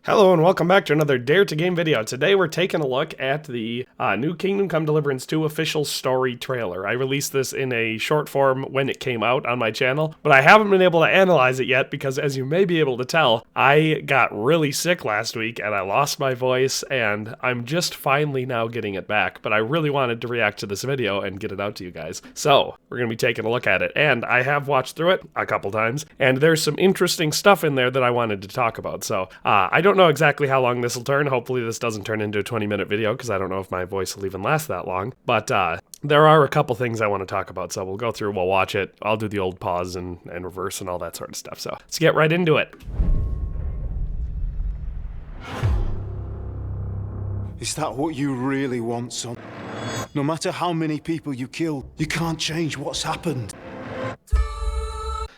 Hello and welcome back to another Dare to Game video. Today we're taking a look at the new Kingdom Come Deliverance 2 official story trailer. I released this in a short form when it came out on my channel, but I haven't been able to analyze it yet because, as you may be able to tell, I got really sick last week and I lost my voice, and I'm just finally now getting it back, but I really wanted to react to this video and get it out to you guys. So we're going to be taking a look at it, and I have watched through it a couple times, and there's some interesting stuff in there that I wanted to talk about. So I don't know exactly how long this will turn. Hopefully this doesn't turn into a 20-minute video because I don't know if my voice will even last that long. But there are a couple things I want to talk about, so we'll go through, we'll watch it. I'll do the old pause and reverse and all that sort of stuff. So let's get right into it. Is that what you really want, son? No matter how many people you kill, you can't change what's happened.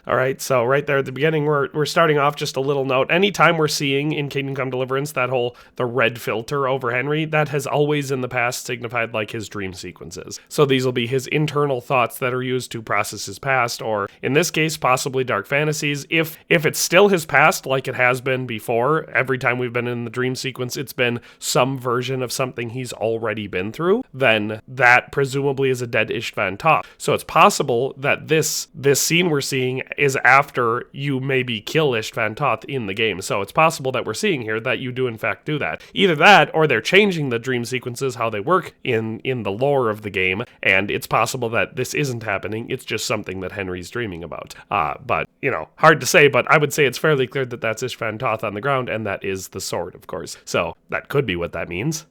All right, so right there at the beginning, we're starting off, just a little note. Anytime we're seeing in Kingdom Come Deliverance the red filter over Henry, that has always in the past signified like his dream sequences. So these will be his internal thoughts that are used to process his past, or in this case, possibly dark fantasies. If it's still his past, like it has been before, every time we've been in the dream sequence, it's been some version of something he's already been through, then that presumably is a dead Istvan Toth. So it's possible that this scene we're seeing is after you maybe kill Istvan Toth in the game. So it's possible that we're seeing here that you do in fact do that. Either that, or they're changing the dream sequences, how they work in the lore of the game, and it's possible that this isn't happening, it's just something that Henry's dreaming about. But, you know, hard to say, but I would say it's fairly clear that that's Istvan Toth on the ground, and that is the sword, of course. So that could be what that means.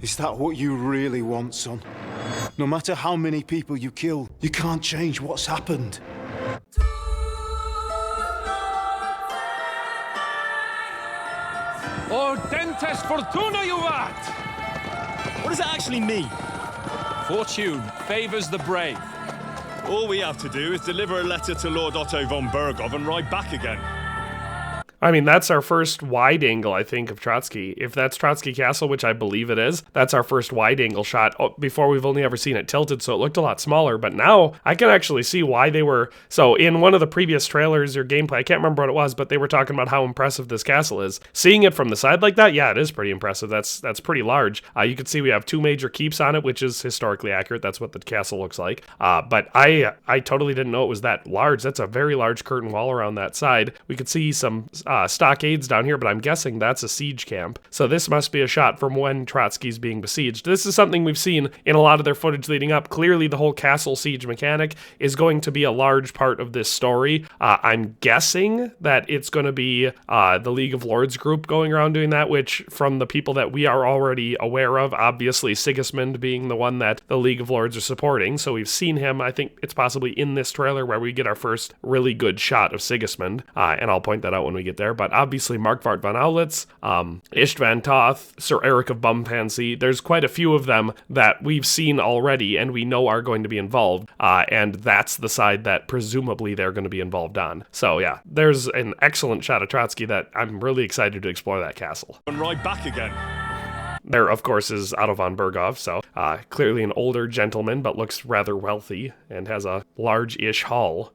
Is that what you really want, son? No matter how many people you kill, you can't change what's happened. Ordentes fortuna juvat! What does that actually mean? Fortune favors the brave. All we have to do is deliver a letter to Lord Otto von Bergov and ride back again. I mean, that's our first wide angle, I think, of Trotsky. If that's Trotsky Castle, which I believe it is, that's our first wide angle shot. Oh, before, we've only ever seen it tilted, so it looked a lot smaller. But now I can actually see why they were. So in one of the previous trailers or gameplay, I can't remember what it was, but they were talking about how impressive this castle is. Seeing it from the side like that, yeah, it is pretty impressive. That's pretty large. You can see we have two major keeps on it, which is historically accurate. That's what the castle looks like. But I totally didn't know it was that large. That's a very large curtain wall around that side. We could see some stockades down here, but I'm guessing that's a siege camp. So this must be a shot from when Trotsky's being besieged. This is something we've seen in a lot of their footage leading up. Clearly, the whole castle siege mechanic is going to be a large part of this story. I'm guessing that it's going to be the League of Lords group going around doing that, which from the people that we are already aware of, obviously Sigismund being the one that the League of Lords are supporting. So we've seen him. I think it's possibly in this trailer where we get our first really good shot of Sigismund, and I'll point that out when we get there. But obviously Markvart von Aulitz, Istvan Toth, Sir Eric of Bumfancy, there's quite a few of them that we've seen already and we know are going to be involved, and that's the side that presumably they're going to be involved on. So yeah, there's an excellent shot of Trotsky that I'm really excited to explore that castle. And ride back again. There, of course, is Otto von Bergov, so clearly an older gentleman, but looks rather wealthy and has a large-ish hall.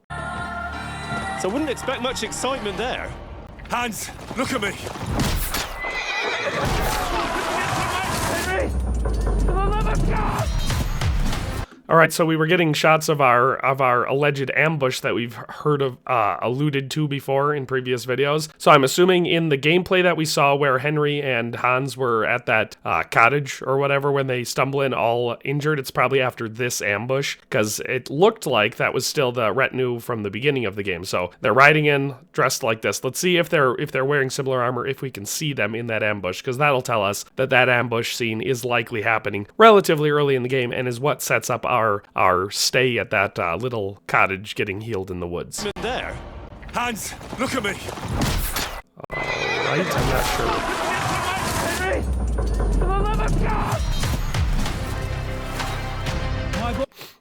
So wouldn't expect much excitement there. Hans, look at me! Henry! For the love of God! All right, so we were getting shots of our alleged ambush that we've heard of, alluded to before in previous videos. So I'm assuming in the gameplay that we saw where Henry and Hans were at that cottage or whatever when they stumble in all injured, it's probably after this ambush, because it looked like that was still the retinue from the beginning of the game. So they're riding in dressed like this. Let's see if they're wearing similar armor, if we can see them in that ambush, because that'll tell us that ambush scene is likely happening relatively early in the game and is what sets up our stay at that little cottage getting healed in the woods. There. Hans, look at me! Alright, I'm not sure. Henry! For the love of God!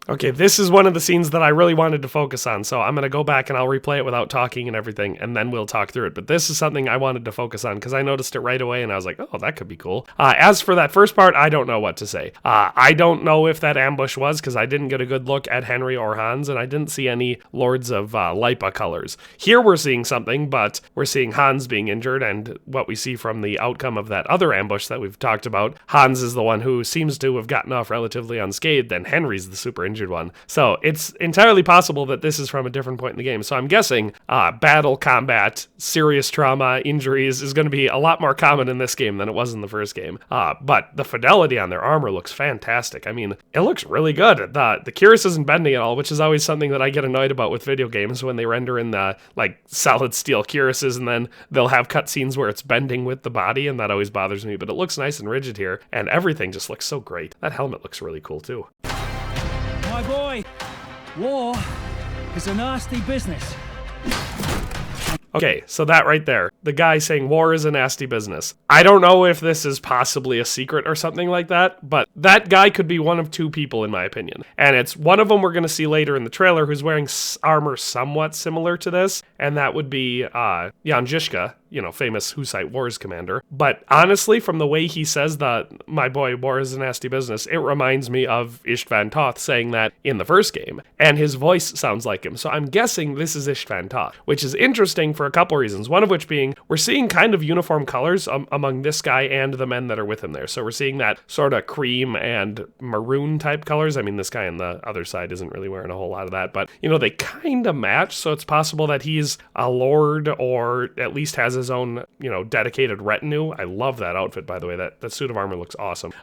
Okay, this is one of the scenes that I really wanted to focus on, so I'm going to go back and I'll replay it without talking and everything, and then we'll talk through it. But this is something I wanted to focus on because I noticed it right away and I was like, oh, that could be cool. As for that first part, I don't know what to say. I don't know if that ambush was because I didn't get a good look at Henry or Hans, and I didn't see any Lords of Lipa colors. Here we're seeing something, but we're seeing Hans being injured, and what we see from the outcome of that other ambush that we've talked about, Hans is the one who seems to have gotten off relatively unscathed, and Henry's the super injured one. So it's entirely possible that this is from a different point in the game. So I'm guessing battle, combat, serious trauma, injuries is going to be a lot more common in this game than it was in the first game. But the fidelity on their armor looks fantastic. I mean, it looks really good. The cuirass isn't bending at all, which is always something that I get annoyed about with video games when they render in the like solid steel cuirasses and then they'll have cutscenes where it's bending with the body, and that always bothers me. But it looks nice and rigid here, and everything just looks so great. That helmet looks really cool too. My boy, war is a nasty business. Okay, so that right there, the guy saying war is a nasty business. I don't know if this is possibly a secret or something like that, but that guy could be one of two people in my opinion. And it's one of them we're going to see later in the trailer who's wearing armor somewhat similar to this, and that would be Jan Žižka, famous Hussite Wars commander. But honestly, from the way he says that, my boy, war is a nasty business, it reminds me of Istvan Toth saying that in the first game, and his voice sounds like him. So I'm guessing this is Istvan Toth, which is interesting for a couple reasons. One of which being, we're seeing kind of uniform colors among this guy and the men that are with him there. So we're seeing that sort of cream and maroon type colors. I mean, this guy on the other side isn't really wearing a whole lot of that, but, they kind of match. So it's possible that he's a lord or at least has his own, dedicated retinue. I love that outfit, by the way. That suit of armor looks awesome.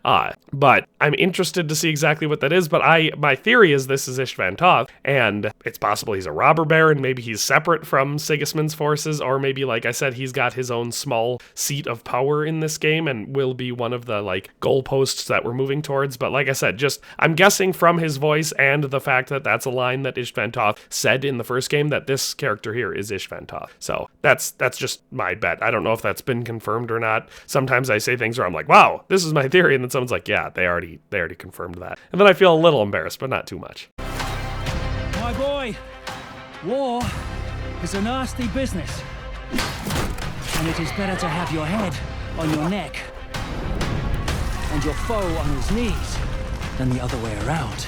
But I'm interested to see exactly what that is. But my theory is this is Istvan Toth, and it's possible he's a robber baron. Maybe he's separate from Sigismund's forces, or maybe, like I said, he's got his own small seat of power in this game and will be one of the goalposts that we're moving towards. But like I said, I'm guessing from his voice and the fact that that's a line that Istvan Toth said in the first game that this character here is Istvan Toth. So that's just my bet. I don't know if that's been confirmed or not. Sometimes I say things where I'm like, wow, this is my theory, and then someone's like, yeah, they already confirmed that. And then I feel a little embarrassed, but not too much. My boy, war is a nasty business. And it is better to have your head on your neck and your foe on his knees than the other way around.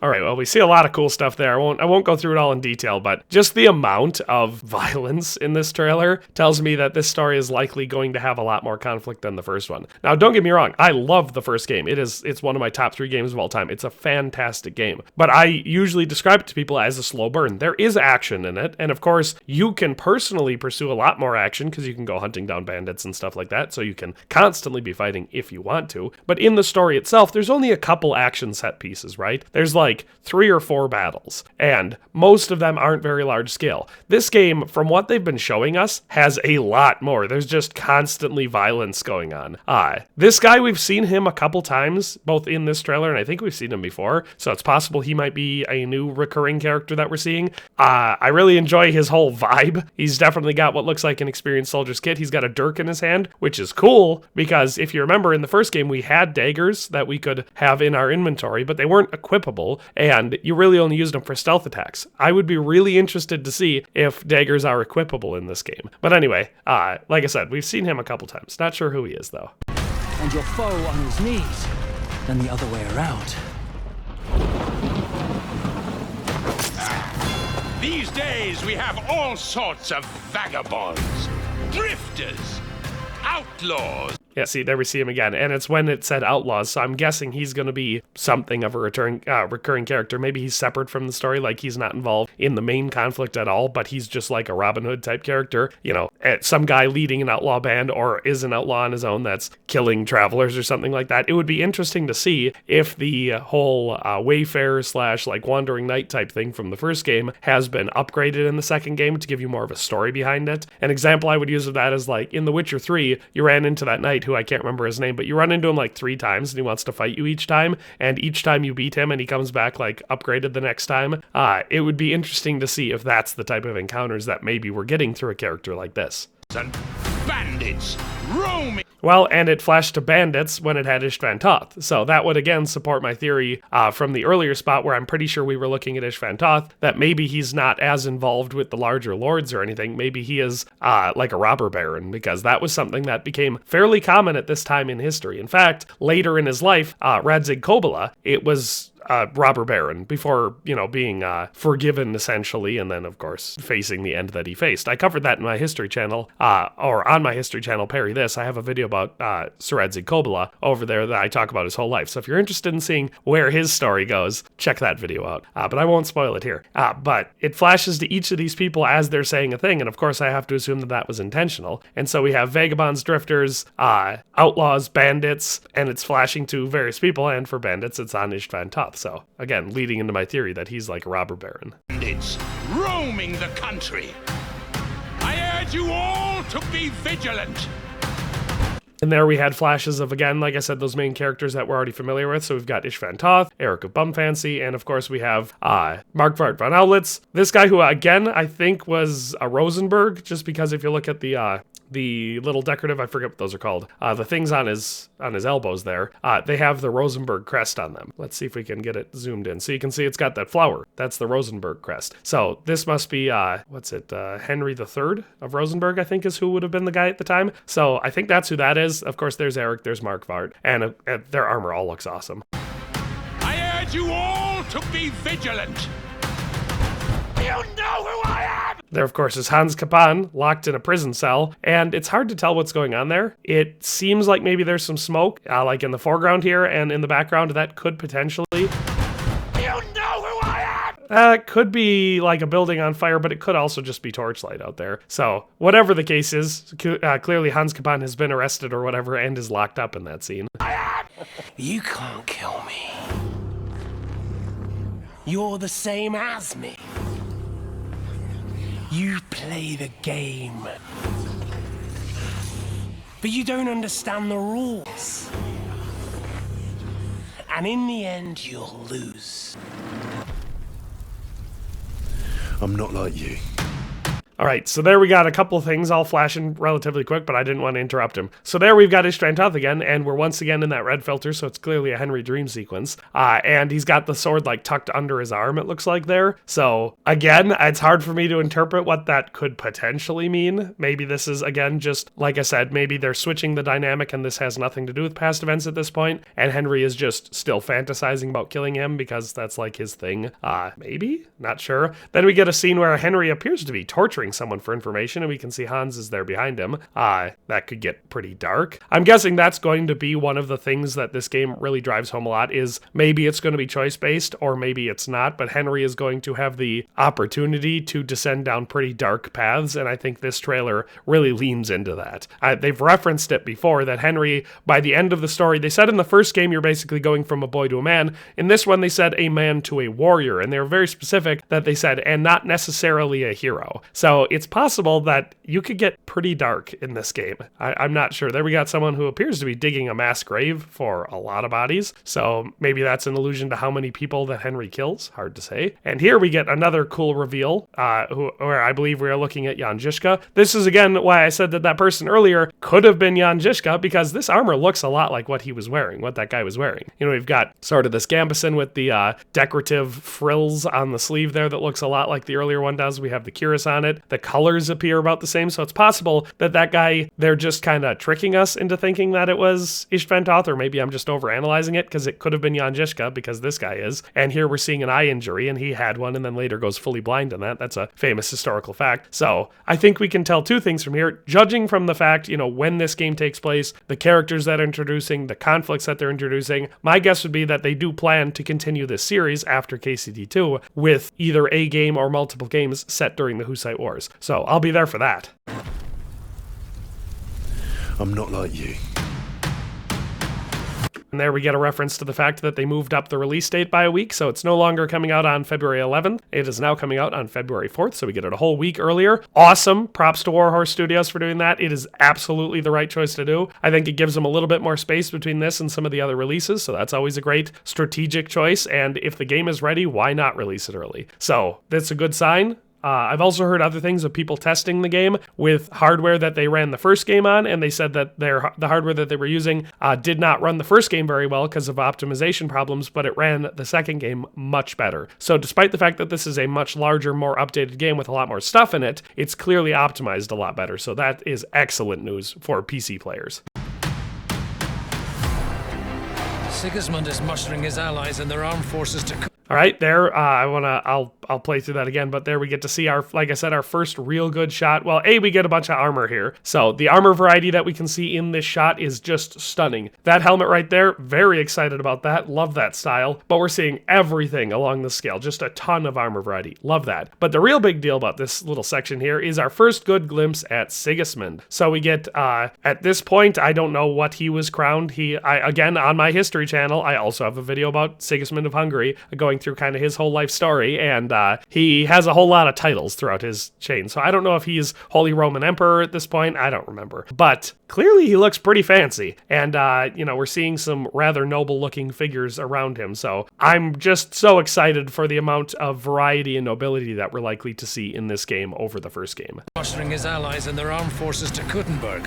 All right, well, we see a lot of cool stuff there. I won't go through it all in detail, but just the amount of violence in this trailer tells me that this story is likely going to have a lot more conflict than the first one. Now, don't get me wrong, I love the first game. It's one of my top 3 games of all time. It's a fantastic game, but I usually describe it to people as a slow burn. There is action in it, and of course, you can personally pursue a lot more action because you can go hunting down bandits and stuff like that, so you can constantly be fighting if you want to. But in the story itself, there's only a couple action set pieces, right? There's 3 or 4 battles, and most of them aren't very large scale. This game, from what they've been showing us, has a lot more. There's just constantly violence going on. This guy, we've seen him a couple times, both in this trailer, and I think we've seen him before, so it's possible he might be a new recurring character that we're seeing. I really enjoy his whole vibe. He's definitely got what looks like an experienced soldier's kit. He's got a dirk in his hand, which is cool, because if you remember, in the first game, we had daggers that we could have in our inventory, but they weren't equipable, and you really only used them for stealth attacks. I would be really interested to see if daggers are equipable in this game. But anyway, like I said, we've seen him a couple times. Not sure who he is, though. And your foe on his knees than the other way around. These days we have all sorts of vagabonds, drifters, outlaws. Yeah, see, there we see him again. And it's when it said outlaws, so I'm guessing he's going to be something of a recurring character. Maybe he's separate from the story, like he's not involved in the main conflict at all, but he's just like a Robin Hood type character. Some guy leading an outlaw band, or is an outlaw on his own that's killing travelers or something like that. It would be interesting to see if the whole wayfarer / wandering knight type thing from the first game has been upgraded in the second game to give you more of a story behind it. An example I would use of that is in The Witcher 3, you ran into that knight who I can't remember his name, but you run into him 3 times and he wants to fight you each time, and each time you beat him and he comes back upgraded the next time. It would be interesting to see if that's the type of encounters that maybe we're getting through a character like this. bandits roaming. Well, and it flashed to bandits when it had Istvan Toth. So that would again support my theory from the earlier spot where I'm pretty sure we were looking at Istvan Toth, that maybe he's not as involved with the larger lords or anything. Maybe he is like a robber baron, because that was something that became fairly common at this time in history. In fact, later in his life, Radzig Kobyla, it was robber baron before, being forgiven essentially, and then of course facing the end that he faced. I covered that in my history channel, or on my history channel, Parry This. I have a video about Sir Radzig Kobyla over there that I talk about his whole life. So if you're interested in seeing where his story goes, check that video out. But I won't spoil it here. But it flashes to each of these people as they're saying a thing, and of course I have to assume that that was intentional. And so we have vagabonds, drifters, outlaws, bandits, and it's flashing to various people, and for bandits it's on Istvan Toth. So again, leading into my theory that he's like a robber baron. Bandits roaming the country. I urge you all to be vigilant. And there we had flashes of, again, like I said, those main characters that we're already familiar with. So we've got Istvan Toth, Eric of Bumfancy, and of course we have Markvart von Aulitz. This guy who, again, I think was a Rosenberg, just because if you look at the little decorative, I forget what those are called, the things on his elbows there, they have the Rosenberg crest on them. Let's see if we can get it zoomed in. So you can see it's got that flower. That's the Rosenberg crest. So this must be, Henry III of Rosenberg, I think is who would have been the guy at the time. So I think that's who that is. Of course, there's Eric, there's Markvart, and their armor all looks awesome. I urge you all to be vigilant. You know who I am! There, of course, is Hans Kapan, locked in a prison cell, and it's hard to tell what's going on there. It seems like maybe there's some smoke, like in the foreground here, and in the background that could potentially... You know who I am! It could be like a building on fire, but it could also just be torchlight out there. So, whatever the case is, clearly Hans Kapan has been arrested or whatever and is locked up in that scene. You can't kill me. You're the same as me. You play the game. But you don't understand the rules. And in the end, you'll lose. I'm not like you. All right, so there we got a couple of things all flashing relatively quick, but I didn't want to interrupt him. So there we've got Istvan Toth again, and we're once again in that red filter, so it's clearly a Henry Dream sequence. And he's got the sword like tucked under his arm, it looks like there. So again, it's hard for me to interpret what that could potentially mean. Maybe this is, again, just, like I said, maybe they're switching the dynamic and this has nothing to do with past events at this point, and Henry is just still fantasizing about killing him because that's like his thing. Maybe? Not sure. Then we get a scene where Henry appears to be torturing someone for information, and we can see Hans is there behind him. That could get pretty dark. I'm guessing that's going to be one of the things that this game really drives home a lot, is maybe it's going to be choice-based, or maybe it's not, but Henry is going to have the opportunity to descend down pretty dark paths, and I think this trailer really leans into that. They've referenced it before, that Henry, by the end of the story, they said in the first game you're basically going from a boy to a man. In this one, they said a man to a warrior, and they were very specific that they said, and not necessarily a hero. So it's possible that you could get pretty dark in this game. I'm not sure. There we got someone who appears to be digging a mass grave for a lot of bodies. So maybe that's an allusion to how many people that Henry kills. Hard to say. And here we get another cool reveal, where I believe we are looking at Jan Žižka. This is again why I said that that person earlier could have been Jan Žižka, because this armor looks a lot like what he was wearing, what that guy was wearing. You know, we've got sort of this gambeson with the decorative frills on the sleeve there that looks a lot like the earlier one does. We have the cuirass on it. The colors appear about the same, so it's possible that that guy, they're just kind of tricking us into thinking that it was Istvan Toth, or maybe I'm just overanalyzing it, because it could have been Jan Žižka, because this guy is. And here we're seeing an eye injury, and he had one and then later goes fully blind in that. That's a famous historical fact. So I think we can tell two things from here, judging from the fact, you know, when this game takes place, the characters that are introducing, the conflicts that they're introducing. My guess would be that they do plan to continue this series after KCD2 with either a game or multiple games set during the Hussite Wars. So I'll be there for that. I'm not like you. And there we get a reference to the fact that they moved up the release date by a week, so it's no longer coming out on February 11th. It is now coming out on February 4th, so we get it a whole week earlier. Awesome. Props to Warhorse Studios for doing that. It is absolutely the right choice to do. I think it gives them a little bit more space between this and some of the other releases, so that's always a great strategic choice, and if the game is ready, why not release it early? So that's a good sign. I've also heard other things of people testing the game with hardware that they ran the first game on, and they said that the hardware that they were using did not run the first game very well because of optimization problems, but it ran the second game much better. So despite the fact that this is a much larger, more updated game with a lot more stuff in it, it's clearly optimized a lot better. So that is excellent news for PC players. Sigismund is mustering his allies and their armed forces to... All right, there, I'll play through that again, but there we get to see like I said, our first real good shot. Well, we get a bunch of armor here. So the armor variety that we can see in this shot is just stunning. That helmet right there, very excited about that. Love that style. But we're seeing everything along the scale, just a ton of armor variety. Love that. But the real big deal about this little section here is our first good glimpse at Sigismund. So we get, at this point, I don't know what he was crowned. Again, on my history channel, I also have a video about Sigismund of Hungary, going through kind of his whole life story, and he has a whole lot of titles throughout his chain. So I don't know if he's Holy Roman Emperor at this point. I don't remember. But clearly he looks pretty fancy. And, we're seeing some rather noble looking figures around him. So I'm just so excited for the amount of variety and nobility that we're likely to see in this game over the first game. Mustering his allies and their armed forces to Kuttenberg.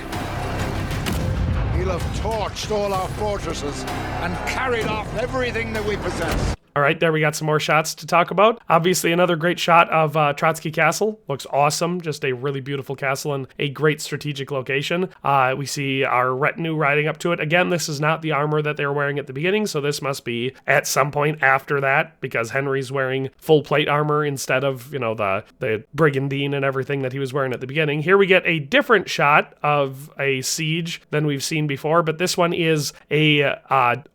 He'll have torched all our fortresses and carried off everything that we possess. All right, there we got some more shots to talk about. Obviously, another great shot of Trotsky Castle. Looks awesome. Just a really beautiful castle and a great strategic location. We see our retinue riding up to it. Again, this is not the armor that they were wearing at the beginning, so this must be at some point after that, because Henry's wearing full plate armor instead of, the brigandine and everything that he was wearing at the beginning. Here we get a different shot of a siege than we've seen before, but this one is a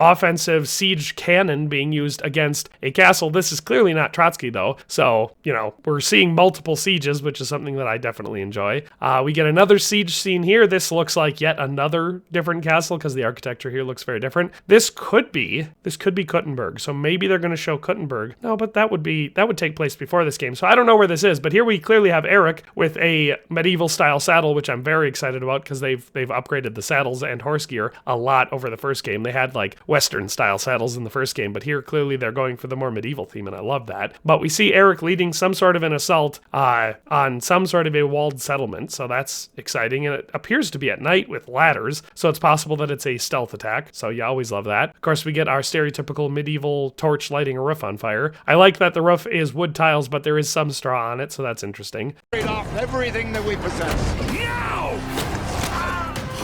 offensive siege cannon being used against a castle. This is clearly not Trotsky, though. So, we're seeing multiple sieges, which is something that I definitely enjoy. We get another siege scene here. This looks like yet another different castle because the architecture here looks very different. This could be Kuttenberg. So maybe they're going to show Kuttenberg. No, but that would take place before this game. So I don't know where this is, but here we clearly have Eric with a medieval style saddle, which I'm very excited about because they've upgraded the saddles and horse gear a lot over the first game. They had like Western style saddles in the first game, but here clearly they're going for the more medieval theme, and I love that. But we see Eric leading some sort of an assault on some sort of a walled settlement, so that's exciting, and it appears to be at night with ladders, so it's possible that it's a stealth attack, so you always love that. Of course, we get our stereotypical medieval torch lighting a roof on fire. I like that the roof is wood tiles, but there is some straw on it, so that's interesting. Carried off everything that we possess. Now!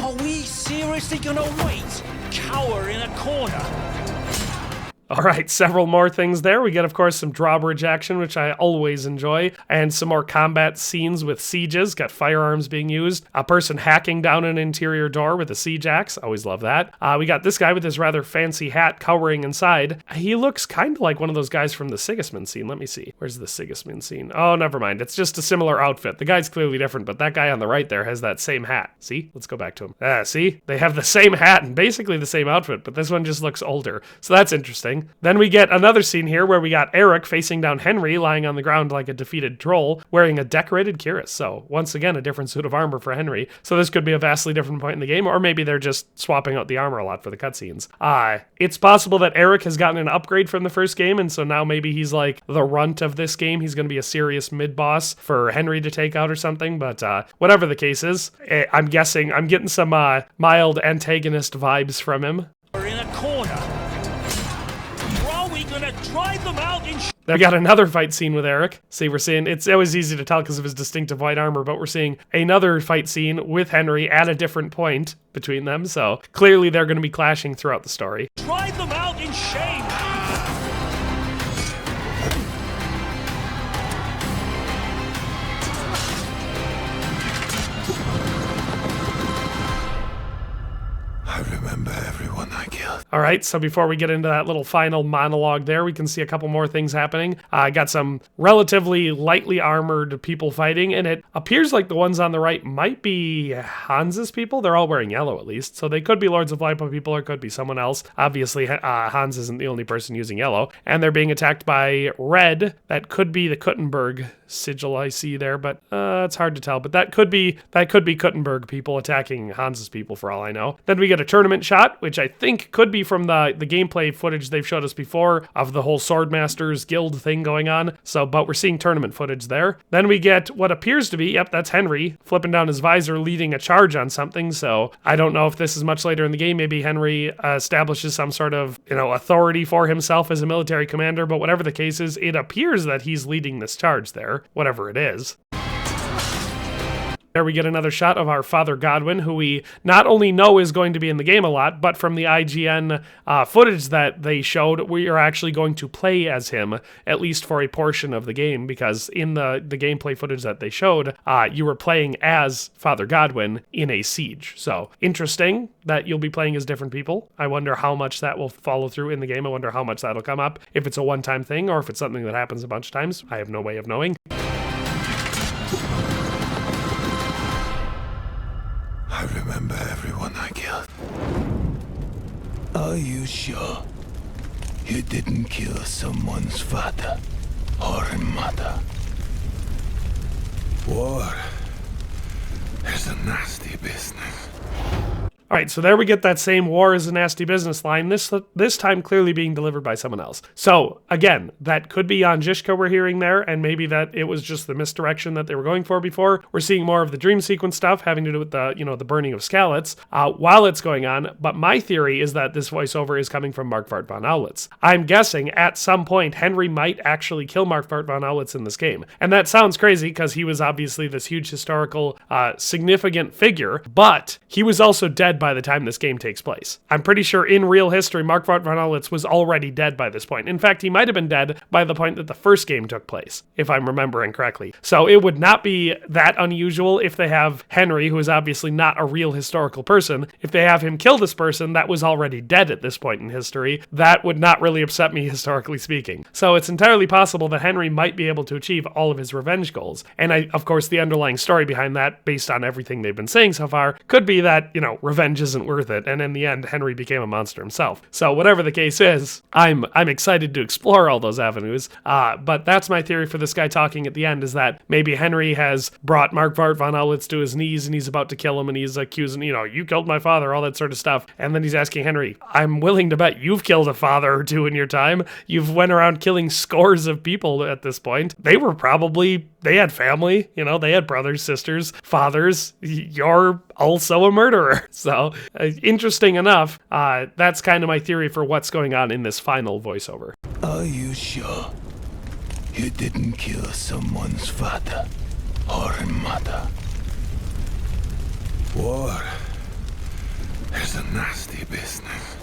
Are we seriously gonna wait? Cower in a corner? All right, several more things there. We get, of course, some drawbridge action, which I always enjoy, and some more combat scenes with sieges. Got firearms being used. A person hacking down an interior door with a siege axe. Always love that. We got this guy with his rather fancy hat cowering inside. He looks kind of like one of those guys from the Sigismund scene. Let me see. Where's the Sigismund scene? Oh, never mind. It's just a similar outfit. The guy's clearly different, but that guy on the right there has that same hat. See? Let's go back to him. See? They have the same hat and basically the same outfit, but this one just looks older. So that's interesting. Then we get another scene here where we got Eric facing down Henry, lying on the ground like a defeated troll, wearing a decorated cuirass. So once again, a different suit of armor for Henry. So this could be a vastly different point in the game, or maybe they're just swapping out the armor a lot for the cutscenes. It's possible that Eric has gotten an upgrade from the first game, and so now maybe he's like the runt of this game. He's going to be a serious mid-boss for Henry to take out or something, but whatever the case is, I'm getting some mild antagonist vibes from him. We're in a corner. Gonna drive them out in They got another fight scene with Eric. See, we're seeing, it's always easy to tell because of his distinctive white armor, but we're seeing another fight scene with Henry at a different point between them. So clearly they're going to be clashing throughout the story. drive them out in shame. I remember everyone I killed. All right, so before we get into that little final monologue there, we can see a couple more things happening. Got some relatively lightly armored people fighting, and it appears like the ones on the right might be Hans's people. They're all wearing yellow at least, so they could be Lords of Lipo people or could be someone else. Obviously, Hans isn't the only person using yellow, and they're being attacked by red. That could be the Kuttenberg sigil I see there, but it's hard to tell. But that could be Kuttenberg people attacking Hans's people for all I know. Then we get a tournament shot, which I think could be from the gameplay footage they've showed us before of the whole Swordmasters Guild thing going on. So, but we're seeing tournament footage there. Then we get what appears to be, yep, that's Henry flipping down his visor, leading a charge on something. So I don't know if this is much later in the game. Maybe Henry establishes some sort of, authority for himself as a military commander. But whatever the case is, it appears that he's leading this charge there, whatever it is. There we get another shot of our Father Godwin, who we not only know is going to be in the game a lot, but from the IGN footage that they showed, we are actually going to play as him, at least for a portion of the game, because in the gameplay footage that they showed, you were playing as Father Godwin in a siege. So, interesting that you'll be playing as different people. I wonder how much that will follow through in the game. I wonder how much that'll come up, if it's a one-time thing, or if it's something that happens a bunch of times. I have no way of knowing. I remember everyone I killed. Are you sure you didn't kill someone's father or mother? War is a nasty business. All right, so there we get that same war is a nasty business line, this time clearly being delivered by someone else. So, again, that could be on Zizka we're hearing there, and maybe that it was just the misdirection that they were going for before. We're seeing more of the dream sequence stuff having to do with the, the burning of Skalitz while it's going on, but my theory is that this voiceover is coming from Markvart von Aulitz. I'm guessing at some point Henry might actually kill Markvart von Aulitz in this game. And that sounds crazy because he was obviously this huge historical significant figure, but he was also dead by the time this game takes place. I'm pretty sure in real history, Markvart von Aulitz was already dead by this point. In fact, he might have been dead by the point that the first game took place, if I'm remembering correctly. So it would not be that unusual if they have Henry, who is obviously not a real historical person, if they have him kill this person that was already dead at this point in history. That would not really upset me, historically speaking. So it's entirely possible that Henry might be able to achieve all of his revenge goals. And of course, the underlying story behind that, based on everything they've been saying so far, could be that, revenge isn't worth it, and in the end Henry became a monster himself. So whatever the case is, I'm excited to explore all those avenues, but that's my theory for this guy talking at the end, is that maybe Henry has brought Markvart von Aulitz to his knees and he's about to kill him, and he's accusing, you killed my father, all that sort of stuff, and then he's asking Henry, I'm willing to bet you've killed a father or two in your time. You've went around killing scores of people at this point. They had family, they had brothers, sisters, fathers. You're also a murderer. So, interesting enough, that's kind of my theory for what's going on in this final voiceover. Are you sure you didn't kill someone's father or mother? War is a nasty business.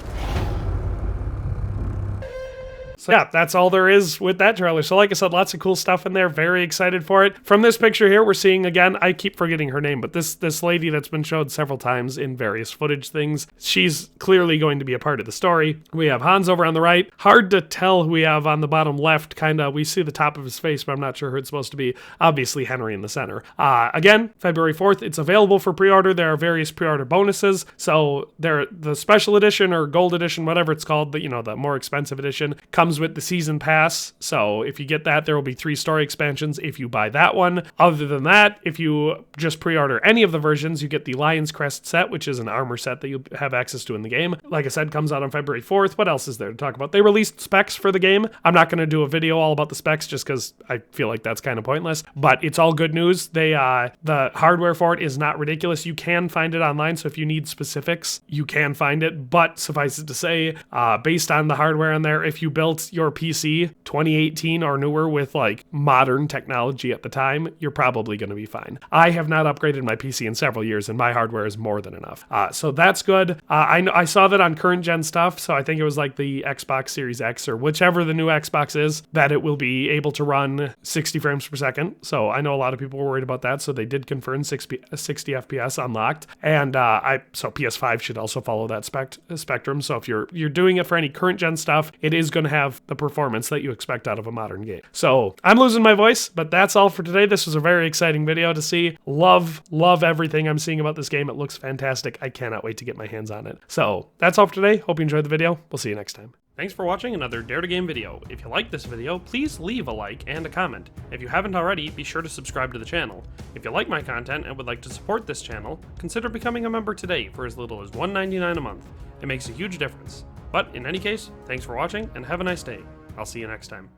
So yeah, that's all there is with that trailer. So like I said, lots of cool stuff in there. Very excited for it. From this picture here, we're seeing, again, I keep forgetting her name, but this lady that's been showed several times in various footage things, she's clearly going to be a part of the story. We have Hans over on the right. Hard to tell who we have on the bottom left. We see the top of his face, but I'm not sure who it's supposed to be. Obviously Henry in the center. Again, February 4th, it's available for pre-order. There are various pre-order bonuses. So the special edition or gold edition, whatever it's called, the more expensive edition, comes with the season pass. So if you get that, there will be 3 story expansions if you buy that one. Other than that, if you just pre-order any of the versions, you get the Lion's Crest set, which is an armor set that you'll have access to in the game. Like I said, comes out on February 4th. What else is there to talk about? They released specs for the game. I'm not going to do a video all about the specs just because I feel like that's kind of pointless, but it's all good news. The hardware for it is not ridiculous. You can find it online, so if you need specifics, you can find it, but suffice it to say, based on the hardware in there, if you built your PC 2018 or newer with like modern technology at the time, you're probably going to be fine. I have not upgraded my PC in several years, and my hardware is more than enough. So that's good. I saw that on current gen stuff, so I think it was like the Xbox Series X or whichever the new Xbox is, that it will be able to run 60 frames per second. So I know a lot of people were worried about that, so they did confirm 60 FPS unlocked, and so PS5 should also follow that spectrum. So if you're doing it for any current gen stuff, it is going to have the performance that you expect out of a modern game. So I'm losing my voice, but that's all for today. This was a very exciting video to see. Love everything I'm seeing about this game. It looks fantastic. I cannot wait to get my hands on it. So that's all for today. Hope you enjoyed the video. We'll see you next time. Thanks for watching another Dare to Game video. If you like this video, please leave a like and a comment. If you haven't already, be sure to subscribe to the channel. If you like my content and would like to support this channel, consider becoming a member today for as little as $1.99 a month. It makes a huge difference. But in any case, thanks for watching and have a nice day. I'll see you next time.